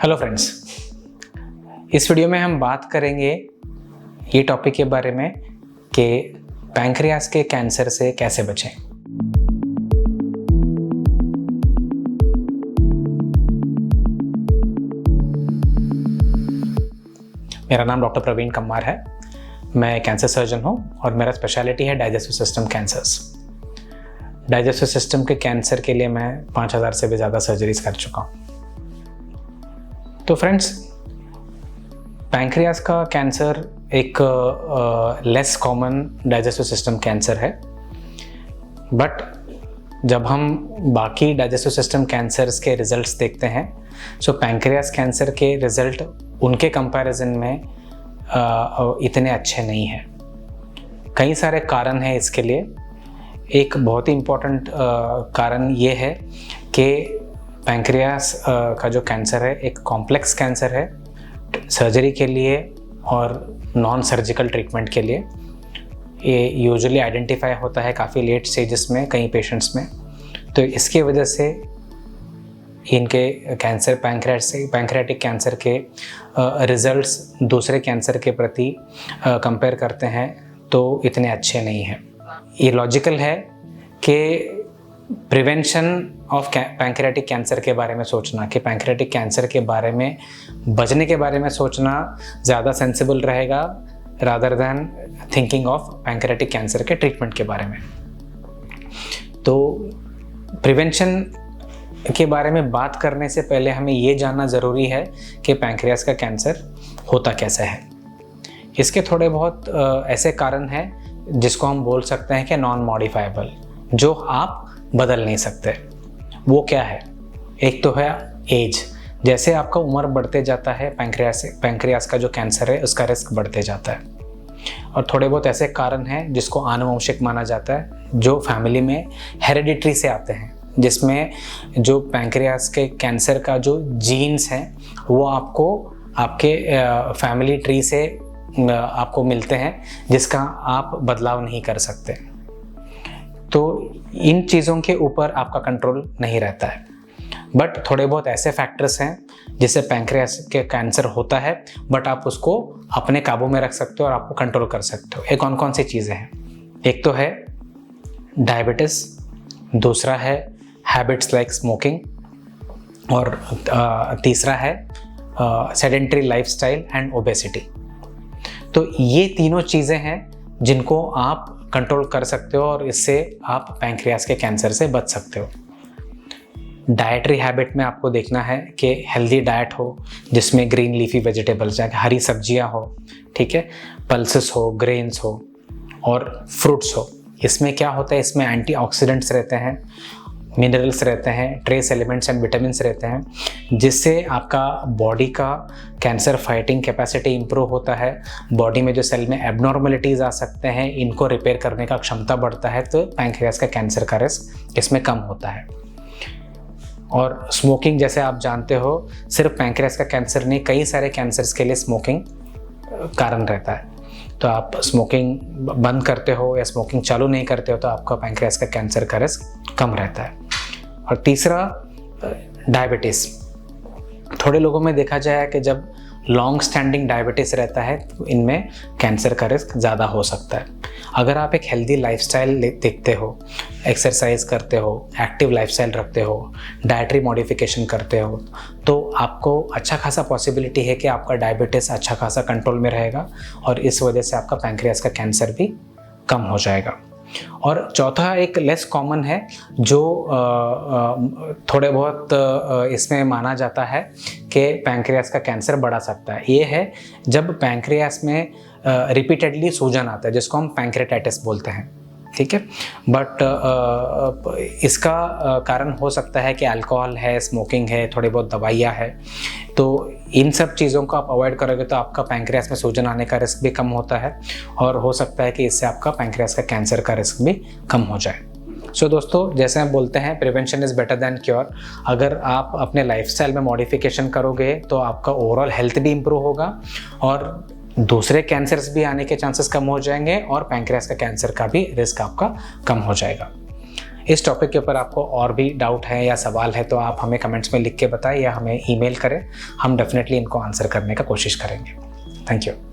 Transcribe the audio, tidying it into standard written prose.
Hello friends, इस video में हम बात करेंगे ये टॉपिक के बारे में कि पैंक्रियास के कैंसर से कैसे बचें। मेरा नाम डॉक्टर प्रवीण कम्मार है। मैं कैंसर सर्जन हूँ और मेरा स्पेशलिटी है digestive system cancers. Digestive system के कैंसर के लिए मैं 5000 से भी ज़्यादा सर्जरीज कर चुका हूँ। तो फ्रेंड्स, पैंक्रियास का कैंसर एक less common digestive system cancer है, बट जब हम बाकी डाइजेस्टिव सिस्टम कैंसर्स के रिजल्ट्स देखते हैं, सो पैंक्रियास कैंसर के रिजल्ट उनके कंपैरिजन में इतने अच्छे नहीं हैं। कई सारे कारण हैं इसके लिए। एक बहुत ही इम्पोर्टेंट कारण ये है कि पैंक्रियास का जो कैंसर है एक कॉम्प्लेक्स कैंसर है। सर्जरी के लिए और नॉन सर्जिकल ट्रीटमेंट के लिए ये यूजुअली आइडेंटिफाई होता है काफ़ी लेट स्टेजेस में कई पेशेंट्स में। तो इसकी वजह से इनके कैंसर पैंक्रियाटिक कैंसर के रिजल्ट्स दूसरे कैंसर के प्रति कंपेयर करते हैं तो इतने अच्छे नहीं हैं। ये लॉजिकल है कि प्रिवेंशन ऑफ पैंक्रियाटिक कैंसर के बारे में सोचना, कि पैंक्रियाटिक कैंसर के बारे में बचने के बारे में सोचना ज़्यादा सेंसिबल रहेगा rather than thinking of pancreatic cancer के ट्रीटमेंट के बारे में। तो प्रिवेंशन के बारे में बात करने से पहले हमें ये जानना ज़रूरी है कि पैंक्रियास का कैंसर होता कैसे है। इसके थोड़े बहुत ऐसे कारण हैं जिसको हम बोल सकते हैं कि नॉन मॉडिफाइबल, जो आप बदल नहीं सकते। वो क्या है? एक तो है एज। जैसे आपका उम्र बढ़ते जाता है, पैंक्रियास का जो कैंसर है उसका रिस्क बढ़ते जाता है। और थोड़े बहुत ऐसे कारण हैं जिसको आनुवंशिक माना जाता है, जो फैमिली में हेरिडिटरी से आते हैं, जिसमें जो पैंक्रियास के कैंसर का जो जीन्स हैं वो आपको आपके फैमिली ट्री से आपको मिलते हैं, जिसका आप बदलाव नहीं कर सकते। तो इन चीज़ों के ऊपर आपका कंट्रोल नहीं रहता है। बट थोड़े बहुत ऐसे फैक्टर्स हैं जिससे पैंक्रियास के कैंसर होता है, बट आप उसको अपने काबू में रख सकते हो और आपको कंट्रोल कर सकते हो। ये कौन कौन सी चीज़ें हैं? एक तो है डायबिटीज़, दूसरा है हैबिट्स लाइक स्मोकिंग, और तीसरा है सेडेंटरी लाइफस्टाइल एंड ओबेसिटी। तो ये तीनों चीज़ें हैं जिनको आप कंट्रोल कर सकते हो और इससे आप पैंक्रियास के कैंसर से बच सकते हो। डाइटरी हैबिट में आपको देखना है कि हेल्दी डाइट हो, जिसमें ग्रीन लीफी वेजिटेबल्स, हरी सब्जियां हो, ठीक है, पल्सेस हो, ग्रेन्स हो और फ्रूट्स हो। इसमें क्या होता है? इसमें एंटीऑक्सीडेंट्स रहते हैं, मिनरल्स रहते हैं, ट्रेस एलिमेंट्स एंड विटामिन्स रहते हैं, जिससे आपका बॉडी का कैंसर फाइटिंग कैपेसिटी इंप्रूव होता है। बॉडी में जो सेल में एबनॉर्मलिटीज़ आ सकते हैं, इनको रिपेयर करने का क्षमता बढ़ता है, तो पैंक्रियास का कैंसर का रिस्क इसमें कम होता है। और स्मोकिंग, जैसे आप जानते हो, सिर्फ पैंक्रियास का कैंसर नहीं, कई सारे कैंसर्स के लिए स्मोकिंग कारण रहता है। तो आप स्मोकिंग बंद करते हो या स्मोकिंग चालू नहीं करते हो तो आपका पैंक्रियास का कैंसर का रिस्क कम रहता है। और तीसरा डायबिटीज़। थोड़े लोगों में देखा जाए कि जब लॉन्ग स्टैंडिंग डायबिटीज़ रहता है तो इनमें कैंसर का रिस्क ज़्यादा हो सकता है। अगर आप एक हेल्दी लाइफस्टाइल देखते हो, एक्सरसाइज करते हो, एक्टिव लाइफस्टाइल रखते हो, डाइटरी मॉडिफिकेशन करते हो, तो आपको अच्छा खासा पॉसिबिलिटी है कि आपका डायबिटीज़ अच्छा खासा कंट्रोल में रहेगा और इस वजह से आपका पैंक्रियास का कैंसर भी कम हो जाएगा। और चौथा एक लेस कॉमन है, जो थोड़े बहुत इसमें माना जाता है कि पैंक्रियास का कैंसर बढ़ा सकता है। ये है जब पैंक्रियास में रिपीटेडली सूजन आता है, जिसको हम पैंक्रेटाइटिस बोलते हैं, ठीक है। बट इसका कारण हो सकता है कि अल्कोहल है, स्मोकिंग है, थोड़ी बहुत दवाइयाँ है। तो इन सब चीज़ों को आप अवॉइड करोगे तो आपका पैंक्रियास में सूजन आने का रिस्क भी कम होता है और हो सकता है कि इससे आपका पैंक्रियास का कैंसर का रिस्क भी कम हो जाए। सो दोस्तों, जैसे हम बोलते हैं, prevention is better than cure. अगर आप अपने लाइफस्टाइल में मॉडिफिकेशन करोगे तो आपका ओवरऑल हेल्थ भी इम्प्रूव होगा और दूसरे कैंसर्स भी आने के चांसेस कम हो जाएंगे और पैंक्रियास का कैंसर का भी रिस्क आपका कम हो जाएगा। इस टॉपिक के ऊपर आपको और भी डाउट है या सवाल है तो आप हमें कमेंट्स में लिख के बताएं या हमें ईमेल करें, हम डेफिनेटली इनको आंसर करने का कोशिश करेंगे। Thank you.